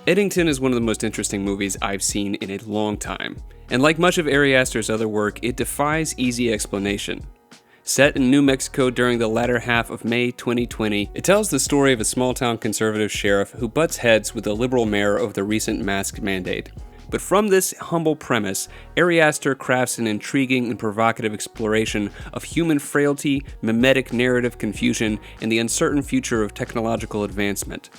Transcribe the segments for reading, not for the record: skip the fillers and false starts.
Eddington is one of the most interesting movies I've seen in a long time, and like much of Ari Aster's other work, it defies easy explanation. Set in New Mexico during the latter half of May 2020, it tells the story of a small-town conservative sheriff who butts heads with the liberal mayor over the recent mask mandate. But from this humble premise, Ari Aster crafts an intriguing and provocative exploration of human frailty, mimetic narrative confusion, and the uncertain future of technological advancement.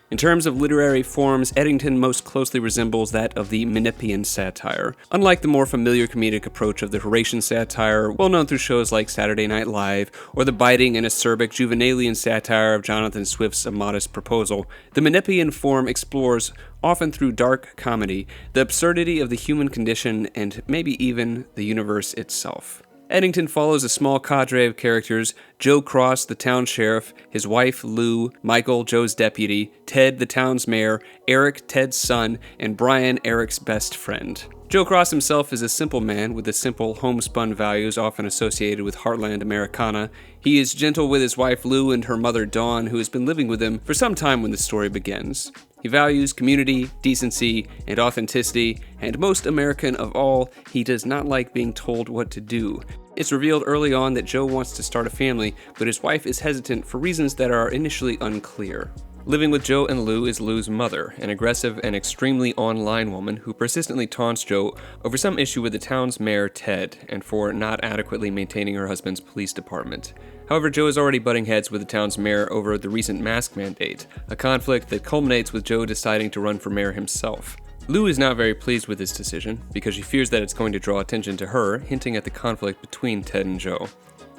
In terms of literary forms, Eddington most closely resembles that of the Menippean satire, unlike the more familiar comedic approach of the Horatian satire, well known through shows like Saturday Night Live, or the biting and acerbic Juvenalian satire of Jonathan Swift's A Modest Proposal. The Menippean form explores, often through dark comedy, the absurdity of the human condition and maybe even the universe itself. Eddington follows a small cadre of characters: Joe Cross, the town sheriff, his wife Lou, Michael, Joe's deputy, Ted, the town's mayor, Eric, Ted's son, and Brian, Eric's best friend. Joe Cross himself is a simple man with the simple homespun values often associated with heartland Americana. He is gentle with his wife Lou and her mother Dawn, who has been living with him for some time when the story begins. He values community, decency, and authenticity, and most American of all, he does not like being told what to do. It's revealed early on that Joe wants to start a family, but his wife is hesitant for reasons that are initially unclear. Living with Joe and Lou is Lou's mother, an aggressive and extremely online woman who persistently taunts Joe over some issue with the town's mayor, Ted, and for not adequately maintaining her husband's police department. However, Joe is already butting heads with the town's mayor over the recent mask mandate, a conflict that culminates with Joe deciding to run for mayor himself. Lou is not very pleased with this decision, because she fears that it's going to draw attention to her, hinting at the conflict between Ted and Joe.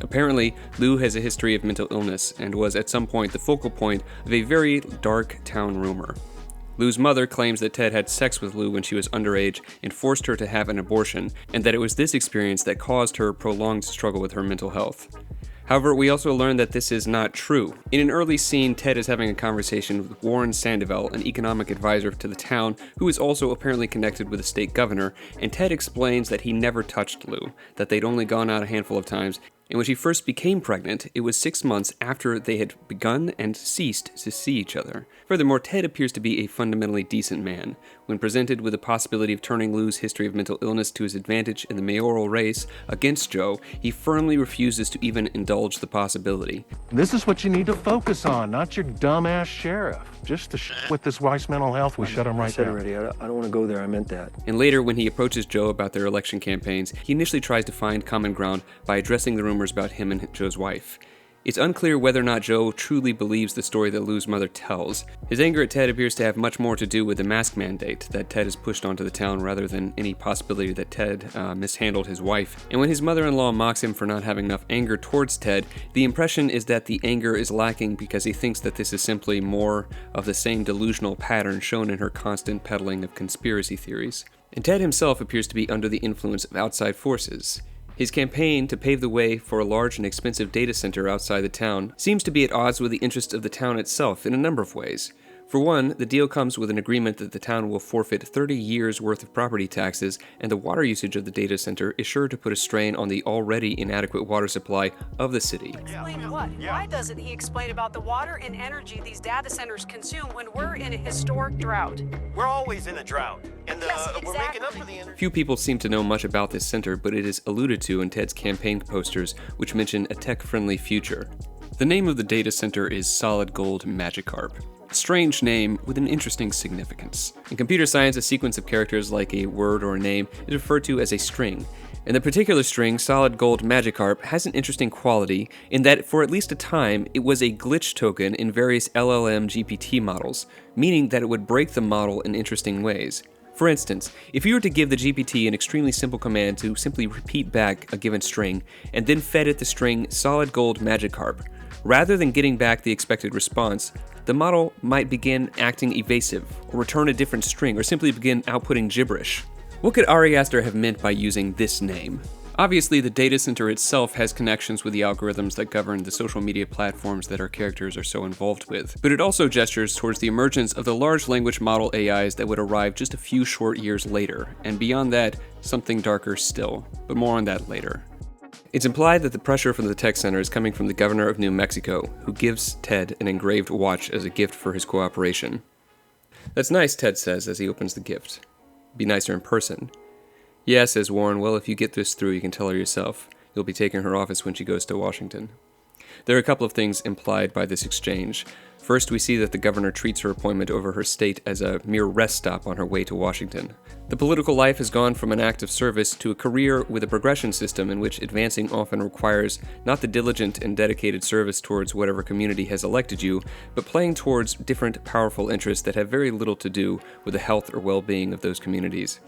Apparently, Lou has a history of mental illness and was at some point the focal point of a very dark town rumor. Lou's mother claims that Ted had sex with Lou when she was underage and forced her to have an abortion, and that it was this experience that caused her prolonged struggle with her mental health. However, we also learn that this is not true. In an early scene, Ted is having a conversation with Warren Sandoval, an economic advisor to the town, who is also apparently connected with the state governor, and Ted explains that he never touched Lou, that they'd only gone out a handful of times, and when she first became pregnant, it was 6 months after they had begun and ceased to see each other. Furthermore, Ted appears to be a fundamentally decent man. When presented with the possibility of turning Lou's history of mental illness to his advantage in the mayoral race against Joe, he firmly refuses to even indulge the possibility. This is what you need to focus on, not your dumbass sheriff. Just the with this wife's mental health, we shut him right down. I said already, I don't want to go there, I meant that. And later, when he approaches Joe about their election campaigns, he initially tries to find common ground by addressing the rumors about him and Joe's wife. It's unclear whether or not Joe truly believes the story that Lou's mother tells. His anger at Ted appears to have much more to do with the mask mandate that Ted has pushed onto the town rather than any possibility that Ted mishandled his wife. And when his mother-in-law mocks him for not having enough anger towards Ted, the impression is that the anger is lacking because he thinks that this is simply more of the same delusional pattern shown in her constant peddling of conspiracy theories. And Ted himself appears to be under the influence of outside forces. His campaign to pave the way for a large and expensive data center outside the town seems to be at odds with the interests of the town itself in a number of ways. For one, the deal comes with an agreement that the town will forfeit 30 years' worth of property taxes, and the water usage of the data center is sure to put a strain on the already inadequate water supply of the city. Explain what? Why doesn't he explain about the water and energy these data centers consume when we're in a historic drought? We're always in a drought, and Yes, exactly. we're making up for the energy. Few people seem to know much about this center, but it is alluded to in Ted's campaign posters, which mention a tech-friendly future. The name of the data center is Solid Gold Magikarp. A strange name with an interesting significance. In computer science, a sequence of characters like a word or a name is referred to as a string. And the particular string, Solid Gold Magikarp, has an interesting quality in that for at least a time, it was a glitch token in various LLM GPT models, meaning that it would break the model in interesting ways. For instance, if you were to give the GPT an extremely simple command to simply repeat back a given string, and then fed it the string Solid Gold Magikarp, rather than getting back the expected response, the model might begin acting evasive, or return a different string, or simply begin outputting gibberish. What could Ari Aster have meant by using this name? Obviously, the data center itself has connections with the algorithms that govern the social media platforms that our characters are so involved with, but it also gestures towards the emergence of the large language model AIs that would arrive just a few short years later, and beyond that, something darker still, but more on that later. It's implied that the pressure from the tech center is coming from the governor of New Mexico, who gives Ted an engraved watch as a gift for his cooperation. "That's nice," Ted says as he opens the gift. "Be nicer in person." "Yeah," says Warren. "Well, if you get this through, you can tell her yourself. You'll be taking her office when she goes to Washington." There are a couple of things implied by this exchange. First, we see that the governor treats her appointment over her state as a mere rest stop on her way to Washington. The political life has gone from an act of service to a career with a progression system in which advancing often requires not the diligent and dedicated service towards whatever community has elected you, but playing towards different powerful interests that have very little to do with the health or well-being of those communities.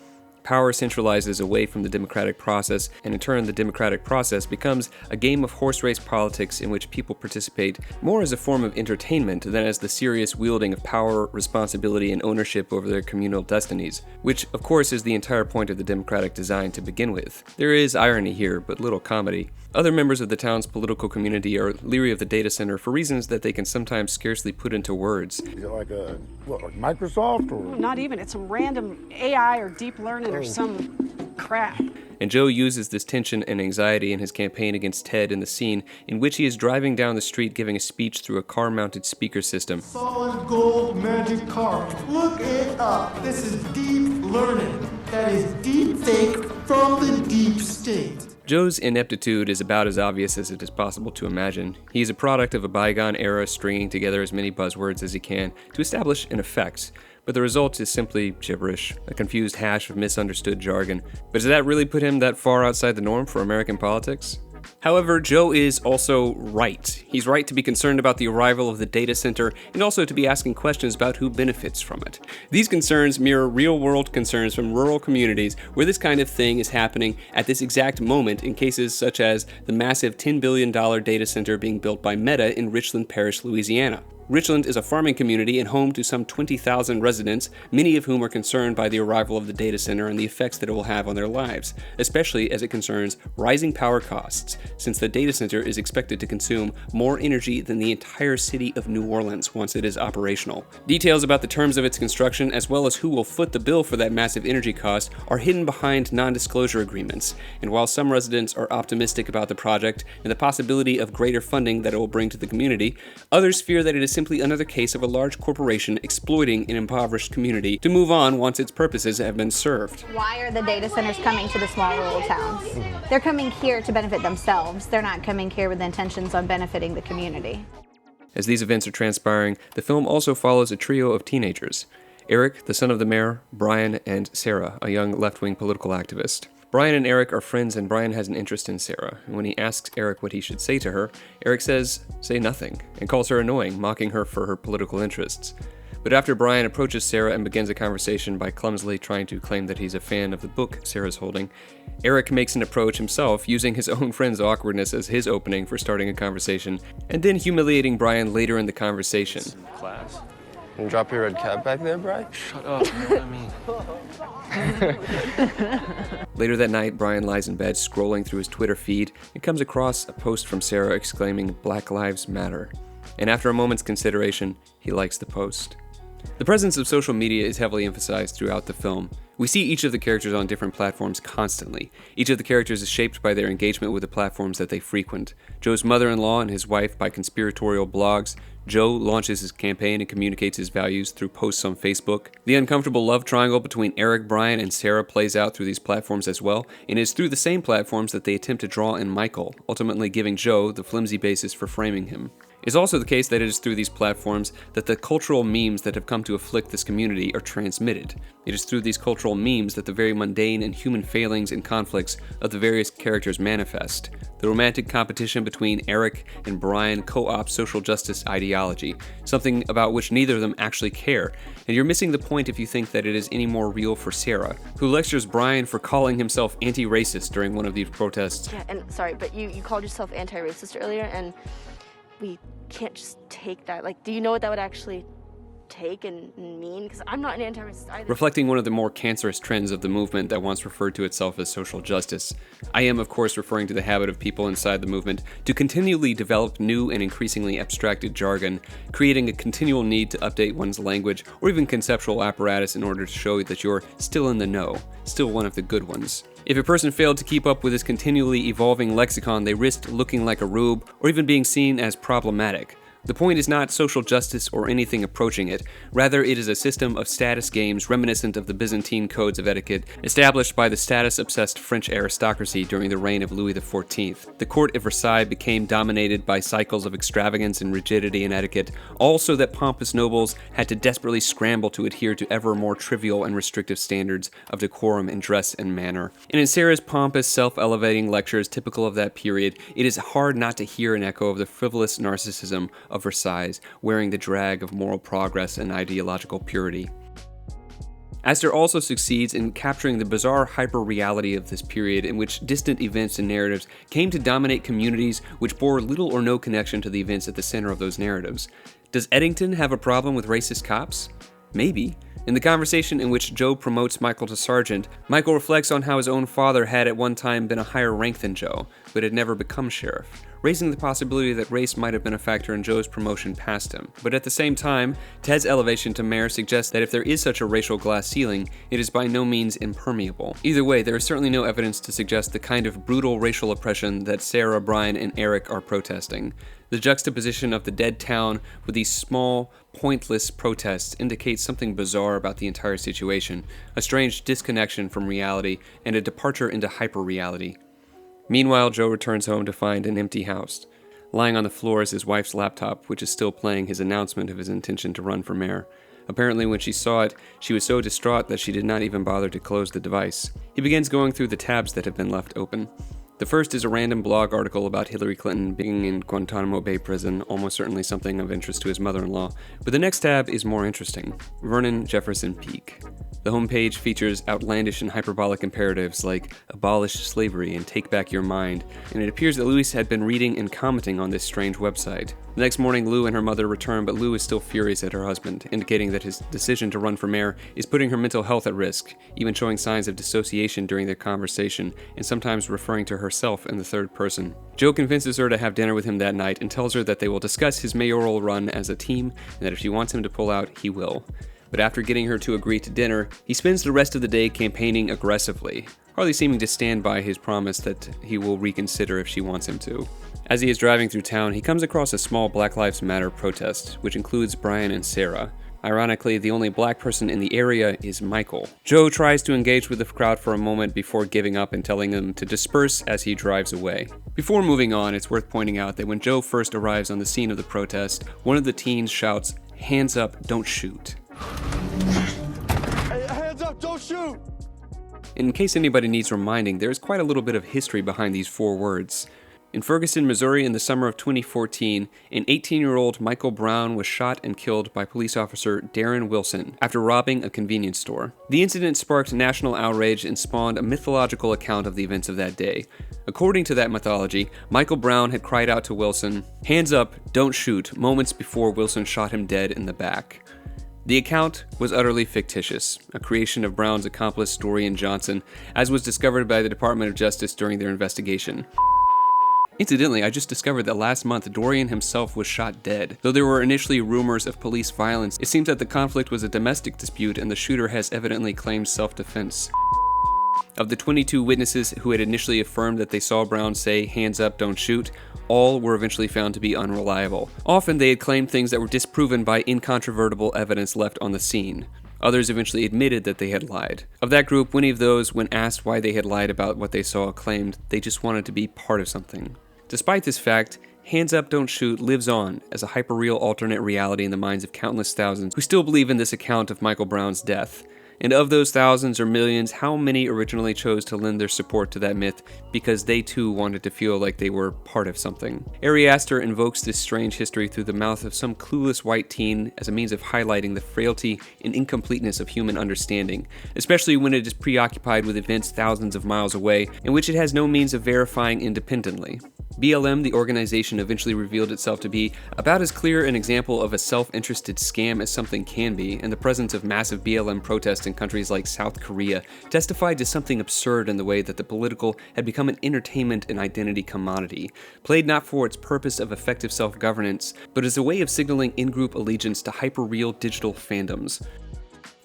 Power centralizes away from the democratic process, and in turn the democratic process becomes a game of horse race politics in which people participate more as a form of entertainment than as the serious wielding of power, responsibility, and ownership over their communal destinies, which of course is the entire point of the democratic design to begin with. There is irony here, but little comedy. Other members of the town's political community are leery of the data center for reasons that they can sometimes scarcely put into words. Is it like like Microsoft or? Not even. It's some random AI or deep learning or some crap. And Joe uses this tension and anxiety in his campaign against Ted in the scene in which he is driving down the street giving a speech through a car-mounted speaker system. Solid gold magic car. Look it up. This is deep learning. That is deep fake from the deep state. Joe's ineptitude is about as obvious as it is possible to imagine. He is a product of a bygone era, stringing together as many buzzwords as he can to establish an effect. But the result is simply gibberish, a confused hash of misunderstood jargon. But does that really put him that far outside the norm for American politics? However, Joe is also right. He's right to be concerned about the arrival of the data center and also to be asking questions about who benefits from it. These concerns mirror real-world concerns from rural communities where this kind of thing is happening at this exact moment in cases such as the massive $10 billion data center being built by Meta in Richland Parish, Louisiana. Richland is a farming community and home to some 20,000 residents, many of whom are concerned by the arrival of the data center and the effects that it will have on their lives, especially as it concerns rising power costs, since the data center is expected to consume more energy than the entire city of New Orleans once it is operational. Details about the terms of its construction, as well as who will foot the bill for that massive energy cost, are hidden behind non-disclosure agreements, and while some residents are optimistic about the project and the possibility of greater funding that it will bring to the community, others fear that it is simply another case of a large corporation exploiting an impoverished community to move on once its purposes have been served. Why are the data centers coming to the small rural towns? They're coming here to benefit themselves. They're not coming here with intentions on benefiting the community. As these events are transpiring, the film also follows a trio of teenagers. Eric, the son of the mayor, Brian, and Sarah, a young left-wing political activist. Brian and Eric are friends, and Brian has an interest in Sarah. And when he asks Eric what he should say to her, Eric says, "Say nothing," and calls her annoying, mocking her for her political interests. But after Brian approaches Sarah and begins a conversation by clumsily trying to claim that he's a fan of the book Sarah's holding, Eric makes an approach himself, using his own friend's awkwardness as his opening for starting a conversation, and then humiliating Brian later in the conversation. Class. And drop your red cap back there, Bri? Shut up, you know what I mean? Later that night, Brian lies in bed scrolling through his Twitter feed and comes across a post from Sarah exclaiming, "Black Lives Matter." And after a moment's consideration, he likes the post. The presence of social media is heavily emphasized throughout the film. We see each of the characters on different platforms constantly. Each of the characters is shaped by their engagement with the platforms that they frequent. Joe's mother-in-law and his wife by conspiratorial blogs. Joe launches his campaign and communicates his values through posts on Facebook. The uncomfortable love triangle between Eric, Brian, and Sarah plays out through these platforms as well, and is through the same platforms that they attempt to draw in Michael, ultimately giving Joe the flimsy basis for framing him. It's also the case that it is through these platforms that the cultural memes that have come to afflict this community are transmitted. It is through these cultural memes that the very mundane and human failings and conflicts of the various characters manifest. The romantic competition between Eric and Brian co-opt social justice ideology, something about which neither of them actually care, and you're missing the point if you think that it is any more real for Sarah, who lectures Brian for calling himself anti-racist during one of these protests. Yeah, and sorry, but you called yourself anti-racist earlier, and we can't just take that. Like, do you know what that would actually take and mean? Because I'm not an anti-racist either. Reflecting one of the more cancerous trends of the movement that once referred to itself as social justice, I am, of course, referring to the habit of people inside the movement to continually develop new and increasingly abstracted jargon, creating a continual need to update one's language or even conceptual apparatus in order to show that you're still in the know, still one of the good ones. If a person failed to keep up with this continually evolving lexicon, they risked looking like a rube or even being seen as problematic. The point is not social justice or anything approaching it. Rather, it is a system of status games reminiscent of the Byzantine codes of etiquette established by the status-obsessed French aristocracy during the reign of Louis XIV. The court of Versailles became dominated by cycles of extravagance and rigidity in etiquette, all so that pompous nobles had to desperately scramble to adhere to ever more trivial and restrictive standards of decorum in dress and manner. And in Sarah's pompous, self-elevating lectures typical of that period, it is hard not to hear an echo of the frivolous narcissism of Versailles, wearing the drag of moral progress and ideological purity. Aster also succeeds in capturing the bizarre hyper-reality of this period in which distant events and narratives came to dominate communities which bore little or no connection to the events at the center of those narratives. Does Eddington have a problem with racist cops? Maybe. In the conversation in which Joe promotes Michael to sergeant, Michael reflects on how his own father had at one time been a higher rank than Joe, but had never become sheriff, raising the possibility that race might have been a factor in Joe's promotion past him. But at the same time, Ted's elevation to mayor suggests that if there is such a racial glass ceiling, it is by no means impermeable. Either way, there is certainly no evidence to suggest the kind of brutal racial oppression that Sarah, Brian, and Eric are protesting. The juxtaposition of the dead town with these small, pointless protests indicates something bizarre about the entire situation, a strange disconnection from reality and a departure into hyperreality. Meanwhile, Joe returns home to find an empty house. Lying on the floor is his wife's laptop, which is still playing his announcement of his intention to run for mayor. Apparently, when she saw it, she was so distraught that she did not even bother to close the device. He begins going through the tabs that have been left open. The first is a random blog article about Hillary Clinton being in Guantanamo Bay prison, almost certainly something of interest to his mother-in-law. But the next tab is more interesting. Vernon Jefferson Peak. The homepage features outlandish and hyperbolic imperatives like abolish slavery and take back your mind, and it appears that Louise had been reading and commenting on this strange website. The next morning, Lou and her mother return, but Lou is still furious at her husband, indicating that his decision to run for mayor is putting her mental health at risk, even showing signs of dissociation during their conversation, and sometimes referring to herself in the third person. Joe convinces her to have dinner with him that night and tells her that they will discuss his mayoral run as a team, and that if she wants him to pull out, he will. But after getting her to agree to dinner, he spends the rest of the day campaigning aggressively, hardly seeming to stand by his promise that he will reconsider if she wants him to. As he is driving through town, he comes across a small Black Lives Matter protest, which includes Brian and Sarah. Ironically, the only black person in the area is Michael. Joe tries to engage with the crowd for a moment before giving up and telling them to disperse as he drives away. Before moving on, it's worth pointing out that when Joe first arrives on the scene of the protest, one of the teens shouts, "Hands up, don't shoot." Hey, hands up, don't shoot! In case anybody needs reminding, there is quite a little bit of history behind these 4 words. In Ferguson, Missouri in the summer of 2014, an 18-year-old Michael Brown was shot and killed by police officer Darren Wilson after robbing a convenience store. The incident sparked national outrage and spawned a mythological account of the events of that day. According to that mythology, Michael Brown had cried out to Wilson, "Hands up, don't shoot," moments before Wilson shot him dead in the back. The account was utterly fictitious, a creation of Brown's accomplice Dorian Johnson, as was discovered by the Department of Justice during their investigation. Incidentally, I just discovered that last month Dorian himself was shot dead. Though there were initially rumors of police violence, it seems that the conflict was a domestic dispute and the shooter has evidently claimed self-defense. Of the 22 witnesses who had initially affirmed that they saw Brown say, "Hands up, don't shoot," all were eventually found to be unreliable. Often they had claimed things that were disproven by incontrovertible evidence left on the scene. Others eventually admitted that they had lied. Of that group, many of those, when asked why they had lied about what they saw, claimed they just wanted to be part of something. Despite this fact, Hands Up, Don't Shoot lives on as a hyperreal alternate reality in the minds of countless thousands who still believe in this account of Michael Brown's death. And of those thousands or millions, how many originally chose to lend their support to that myth because they too wanted to feel like they were part of something? Ari Aster invokes this strange history through the mouth of some clueless white teen as a means of highlighting the frailty and incompleteness of human understanding, especially when it is preoccupied with events thousands of miles away in which it has no means of verifying independently. BLM, the organization, eventually revealed itself to be about as clear an example of a self-interested scam as something can be, and the presence of massive BLM protests in countries like South Korea testified to something absurd in the way that the political had become an entertainment and identity commodity, played not for its purpose of effective self-governance, but as a way of signaling in-group allegiance to hyper-real digital fandoms.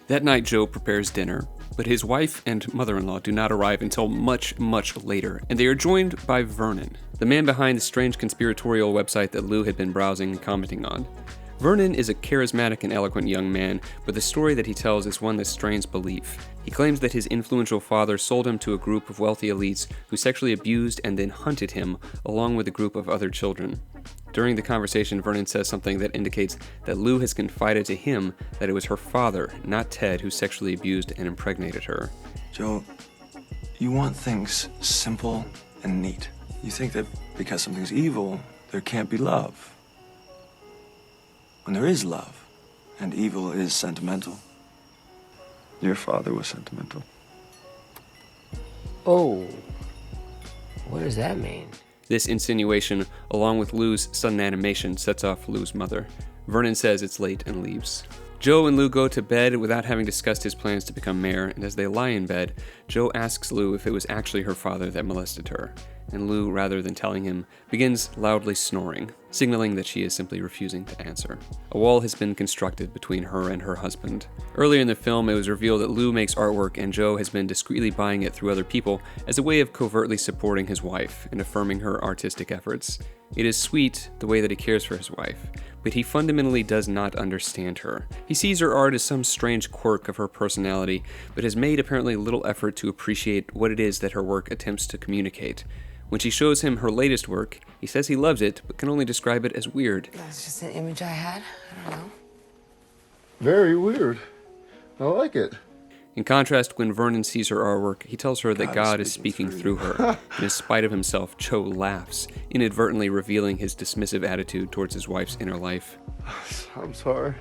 That night, Joe prepares dinner. But his wife and mother-in-law do not arrive until much, much later, and they are joined by Vernon, the man behind the strange conspiratorial website that Lou had been browsing and commenting on. Vernon is a charismatic and eloquent young man, but the story that he tells is one that strains belief. He claims that his influential father sold him to a group of wealthy elites who sexually abused and then hunted him, along with a group of other children. During the conversation, Vernon says something that indicates that Lou has confided to him that it was her father, not Ted, who sexually abused and impregnated her. Joe, you want things simple and neat. You think that because something's evil, there can't be love. When there is love, and evil is sentimental. Your father was sentimental. Oh, what does that mean? This insinuation, along with Lou's sudden animation, sets off Lou's mother. Vernon says it's late and leaves. Joe and Lou go to bed without having discussed his plans to become mayor, and as they lie in bed, Joe asks Lou if it was actually her father that molested her, and Lou, rather than telling him, begins loudly snoring, signaling that she is simply refusing to answer. A wall has been constructed between her and her husband. Earlier in the film, it was revealed that Lou makes artwork and Joe has been discreetly buying it through other people as a way of covertly supporting his wife and affirming her artistic efforts. It is sweet the way that he cares for his wife, but he fundamentally does not understand her. He sees her art as some strange quirk of her personality, but has made apparently little effort to appreciate what it is that her work attempts to communicate. When she shows him her latest work, he says he loves it, but can only describe it as weird. That's just an image I had. I don't know. Very weird. I like it. In contrast, when Vernon sees her artwork, he tells her that God is speaking through her. And in spite of himself, Joe laughs, inadvertently revealing his dismissive attitude towards his wife's inner life. I'm sorry.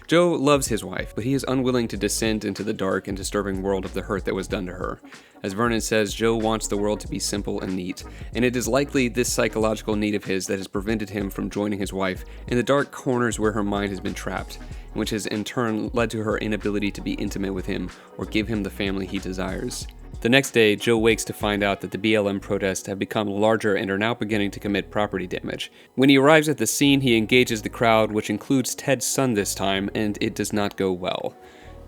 Joe loves his wife, but he is unwilling to descend into the dark and disturbing world of the hurt that was done to her. As Vernon says, Joe wants the world to be simple and neat, and it is likely this psychological need of his that has prevented him from joining his wife in the dark corners where her mind has been trapped, which has in turn led to her inability to be intimate with him or give him the family he desires. The next day, Joe wakes to find out that the BLM protests have become larger and are now beginning to commit property damage. When he arrives at the scene, he engages the crowd, which includes Ted's son this time, and it does not go well.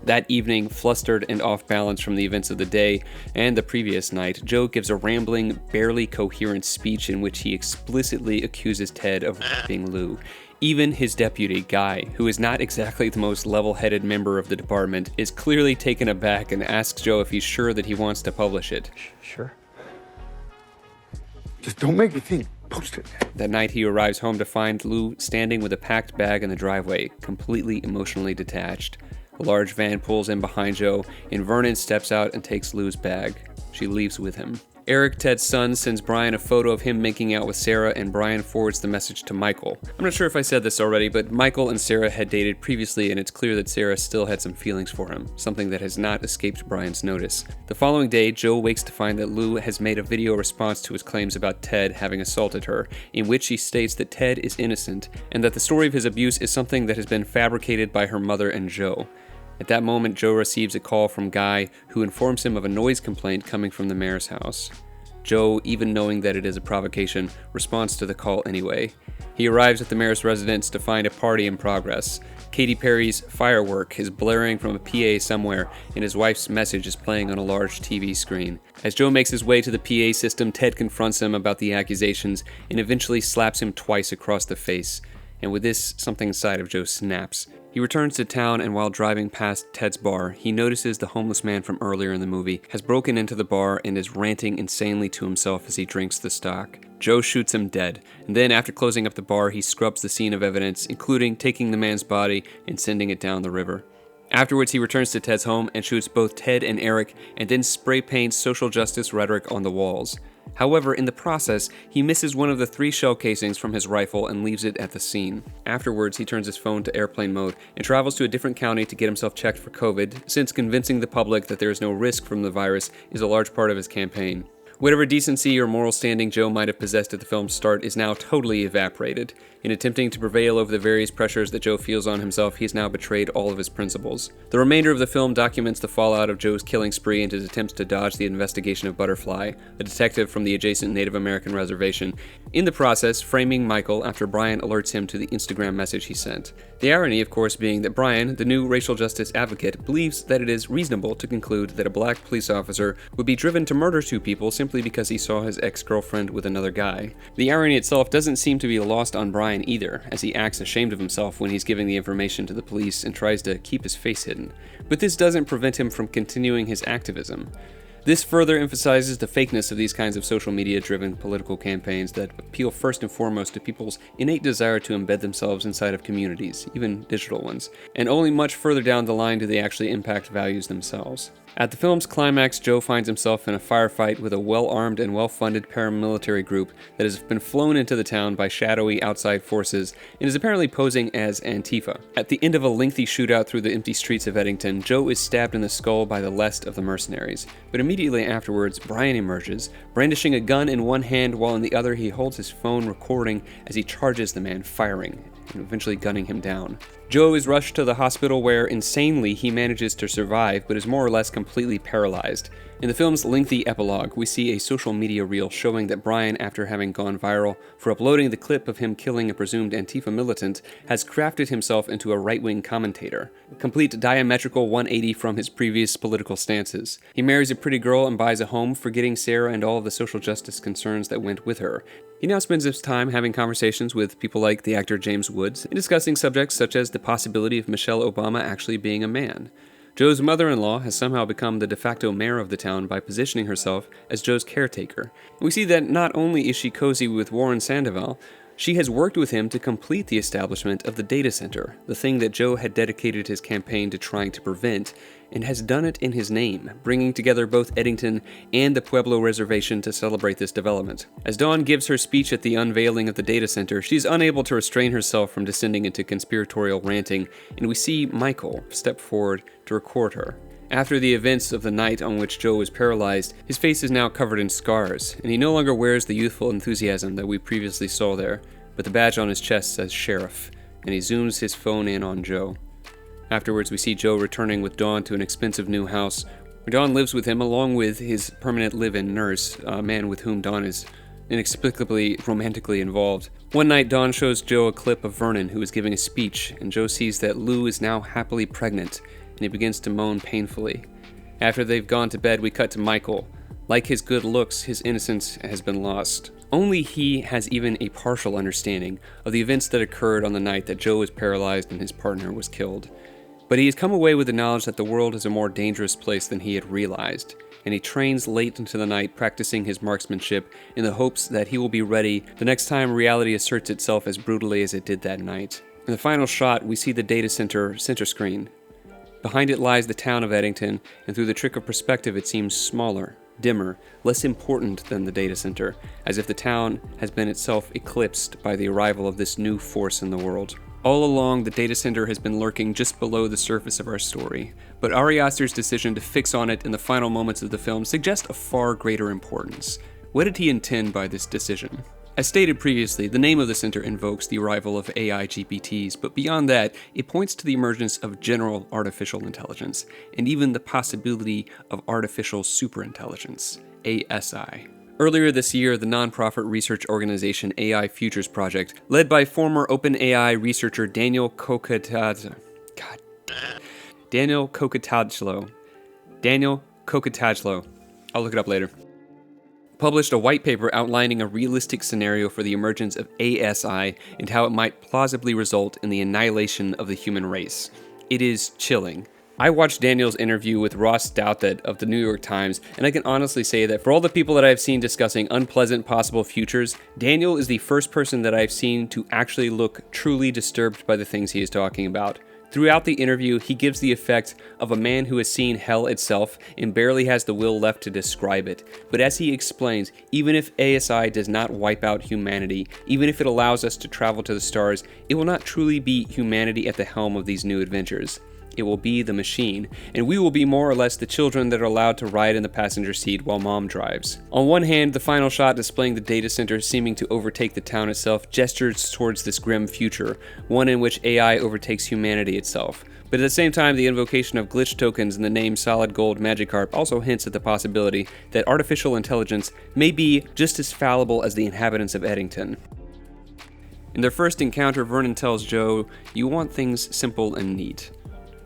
That evening, flustered and off balance from the events of the day and the previous night, Joe gives a rambling, barely coherent speech in which he explicitly accuses Ted of raping Lou. Even his deputy, Guy, who is not exactly the most level-headed member of the department, is clearly taken aback and asks Joe if he's sure that he wants to publish it. Sure. Just don't make me think. Post it. That night, he arrives home to find Lou standing with a packed bag in the driveway, completely emotionally detached. A large van pulls in behind Joe, and Vernon steps out and takes Lou's bag. She leaves with him. Eric, Ted's son, sends Brian a photo of him making out with Sarah, and Brian forwards the message to Michael. I'm not sure if I said this already, but Michael and Sarah had dated previously, and it's clear that Sarah still had some feelings for him, something that has not escaped Brian's notice. The following day, Joe wakes to find that Lou has made a video response to his claims about Ted having assaulted her, in which she states that Ted is innocent, and that the story of his abuse is something that has been fabricated by her mother and Joe. At that moment, Joe receives a call from Guy, who informs him of a noise complaint coming from the mayor's house. Joe, even knowing that it is a provocation, responds to the call anyway. He arrives at the mayor's residence to find a party in progress. Katy Perry's Firework is blaring from a PA somewhere, and his wife's message is playing on a large TV screen. As Joe makes his way to the PA system, Ted confronts him about the accusations and eventually slaps him twice across the face. And with this, something inside of Joe snaps. He returns to town, and while driving past Ted's bar, he notices the homeless man from earlier in the movie has broken into the bar and is ranting insanely to himself as he drinks the stock. Joe shoots him dead, and then after closing up the bar, he scrubs the scene of evidence, including taking the man's body and sending it down the river. Afterwards, he returns to Ted's home and shoots both Ted and Eric, and then spray paints social justice rhetoric on the walls. However, in the process, he misses one of the 3 shell casings from his rifle and leaves it at the scene. Afterwards, he turns his phone to airplane mode and travels to a different county to get himself checked for COVID, since convincing the public that there is no risk from the virus is a large part of his campaign. Whatever decency or moral standing Joe might have possessed at the film's start is now totally evaporated. In attempting to prevail over the various pressures that Joe feels on himself, he has now betrayed all of his principles. The remainder of the film documents the fallout of Joe's killing spree and his attempts to dodge the investigation of Butterfly, a detective from the adjacent Native American reservation, in the process framing Michael after Brian alerts him to the Instagram message he sent. The irony, of course, being that Brian, the new racial justice advocate, believes that it is reasonable to conclude that a black police officer would be driven to murder two people simply because he saw his ex-girlfriend with another guy. The irony itself doesn't seem to be lost on Brian either, as he acts ashamed of himself when he's giving the information to the police and tries to keep his face hidden. But this doesn't prevent him from continuing his activism. This further emphasizes the fakeness of these kinds of social media-driven political campaigns that appeal first and foremost to people's innate desire to embed themselves inside of communities, even digital ones, and only much further down the line do they actually impact values themselves. At the film's climax, Joe finds himself in a firefight with a well-armed and well-funded paramilitary group that has been flown into the town by shadowy outside forces and is apparently posing as Antifa. At the end of a lengthy shootout through the empty streets of Eddington, Joe is stabbed in the skull by the last of the mercenaries. But immediately afterwards, Brian emerges, brandishing a gun in one hand while in the other he holds his phone recording as he charges the man, firing, and eventually gunning him down. Joe is rushed to the hospital where, insanely, he manages to survive, but is more or less completely paralyzed. In the film's lengthy epilogue, we see a social media reel showing that Brian, after having gone viral for uploading the clip of him killing a presumed Antifa militant, has crafted himself into a right-wing commentator, a complete diametrical 180 from his previous political stances. He marries a pretty girl and buys a home, forgetting Sarah and all of the social justice concerns that went with her. He now spends his time having conversations with people like the actor James Woods and discussing subjects such as the possibility of Michelle Obama actually being a man. Joe's mother-in-law has somehow become the de facto mayor of the town by positioning herself as Joe's caretaker. We see that not only is she cozy with Warren Sandoval, she has worked with him to complete the establishment of the data center, the thing that Joe had dedicated his campaign to trying to prevent, and has done it in his name, bringing together both Eddington and the Pueblo Reservation to celebrate this development. As Dawn gives her speech at the unveiling of the data center, she's unable to restrain herself from descending into conspiratorial ranting, and we see Michael step forward to record her. After the events of the night on which Joe was paralyzed, his face is now covered in scars, and he no longer wears the youthful enthusiasm that we previously saw there, but the badge on his chest says Sheriff, and he zooms his phone in on Joe. Afterwards, we see Joe returning with Dawn to an expensive new house, where Dawn lives with him along with his permanent live-in nurse, a man with whom Dawn is inexplicably romantically involved. One night, Dawn shows Joe a clip of Vernon, who is giving a speech, and Joe sees that Lou is now happily pregnant, and he begins to moan painfully. After they've gone to bed, we cut to Michael. Like his good looks, his innocence has been lost. Only he has even a partial understanding of the events that occurred on the night that Joe was paralyzed and his partner was killed. But he has come away with the knowledge that the world is a more dangerous place than he had realized, and he trains late into the night practicing his marksmanship in the hopes that he will be ready the next time reality asserts itself as brutally as it did that night. In the final shot, we see the data center screen. Behind it lies the town of Eddington, and through the trick of perspective it seems smaller, dimmer, less important than the data center, as if the town has been itself eclipsed by the arrival of this new force in the world. All along, the data center has been lurking just below the surface of our story, but Ari Aster's decision to fix on it in the final moments of the film suggests a far greater importance. What did he intend by this decision? As stated previously, the name of the center invokes the arrival of AI GPTs, but beyond that, it points to the emergence of general artificial intelligence, and even the possibility of artificial superintelligence, ASI. Earlier this year, the nonprofit research organization AI Futures Project, led by former OpenAI researcher Daniel Kokotajlo, I'll look it up later, published a white paper outlining a realistic scenario for the emergence of ASI and how it might plausibly result in the annihilation of the human race. It is chilling. I watched Daniel's interview with Ross Douthat of the New York Times, and I can honestly say that for all the people that I've seen discussing unpleasant possible futures, Daniel is the first person that I've seen to actually look truly disturbed by the things he is talking about. Throughout the interview, he gives the effect of a man who has seen hell itself and barely has the will left to describe it. But as he explains, even if ASI does not wipe out humanity, even if it allows us to travel to the stars, it will not truly be humanity at the helm of these new adventures. It will be the machine, and we will be more or less the children that are allowed to ride in the passenger seat while mom drives. On one hand, the final shot displaying the data center seeming to overtake the town itself gestures towards this grim future, one in which AI overtakes humanity itself. But at the same time, the invocation of glitch tokens and the name Solid Gold Magikarp also hints at the possibility that artificial intelligence may be just as fallible as the inhabitants of Eddington. In their first encounter, Vernon tells Joe, "You want things simple and neat."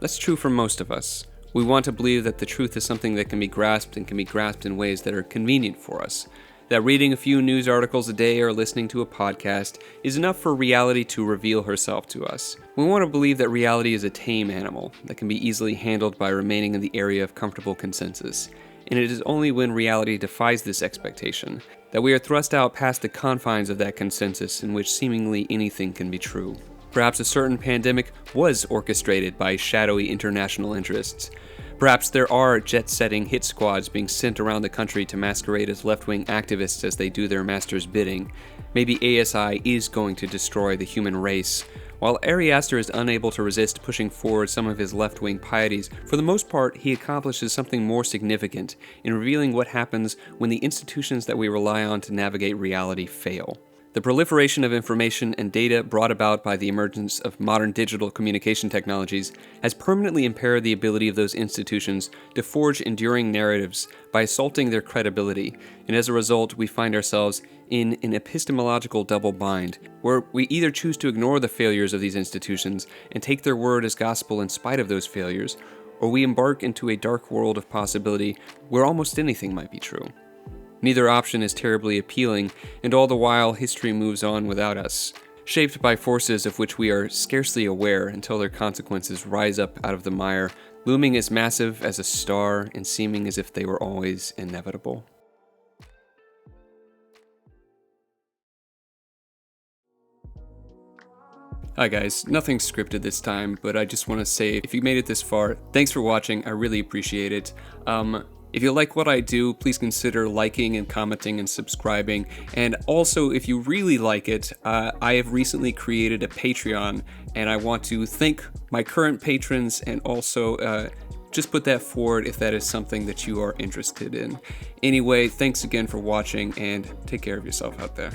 That's true for most of us. We want to believe that the truth is something that can be grasped and can be grasped in ways that are convenient for us. That reading a few news articles a day or listening to a podcast is enough for reality to reveal herself to us. We want to believe that reality is a tame animal that can be easily handled by remaining in the area of comfortable consensus. And it is only when reality defies this expectation that we are thrust out past the confines of that consensus in which seemingly anything can be true. Perhaps a certain pandemic was orchestrated by shadowy international interests. Perhaps there are jet-setting hit squads being sent around the country to masquerade as left-wing activists as they do their master's bidding. Maybe ASI is going to destroy the human race. While Ari Aster is unable to resist pushing forward some of his left-wing pieties, for the most part he accomplishes something more significant in revealing what happens when the institutions that we rely on to navigate reality fail. The proliferation of information and data brought about by the emergence of modern digital communication technologies has permanently impaired the ability of those institutions to forge enduring narratives by assaulting their credibility, and as a result we find ourselves in an epistemological double bind, where we either choose to ignore the failures of these institutions and take their word as gospel in spite of those failures, or we embark into a dark world of possibility where almost anything might be true. Neither option is terribly appealing, and all the while history moves on without us, shaped by forces of which we are scarcely aware until their consequences rise up out of the mire, looming as massive as a star and seeming as if they were always inevitable. Hi guys, nothing scripted this time, but I just want to say if you made it this far, thanks for watching, I really appreciate it. If you like what I do, please consider liking and commenting and subscribing. And also, if you really like it, I have recently created a Patreon, and I want to thank my current patrons and also just put that forward if that is something that you are interested in. Anyway, thanks again for watching, and take care of yourself out there.